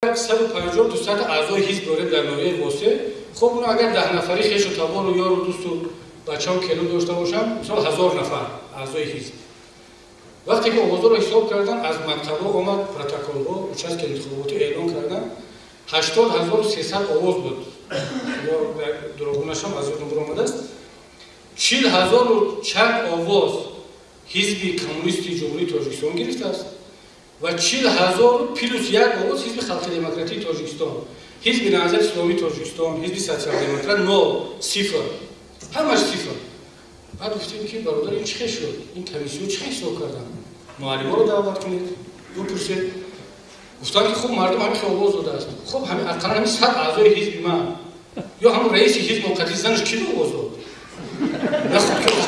150-200 اعضای حزب داریم در ناحیه واسه. خب اون اگر 10 نفری خیش و تبار و یار و دوست و بچه‌ها کلو داشته باشن، مثلا 1000 نفر اعضای حزب. وقتی که اوضاع رو حساب کردن، از مکتب‌ها اومد پروتکل‌ها участки انتخاباتی اعلام کردن، 80300 آواز بود. یا دروغونش هم از اون نمبر اومده است. 40000 و چند آواز حزب کمونیستی جمهوری تاجیکستان گرفته است و 40000 پلس یک آواز حزب خلق دموکراتی تاجیکستان، حزب نهضت اسلامی تاجیکستان، حزب سوسیال دموکرات 0 صفر، همش صفر. بعد گفتیم که برادر این چه شد؟ این کمیسیون چه حساب کردن؟ معلمان رو دعوت کنید، بپرسید. گفتن که خب مردم همین آواز داده است. خب همین اقلا همین 100 اعضای حزب من یا همون رئیس حزب موقتی زنش کی آواز داد؟ نه خب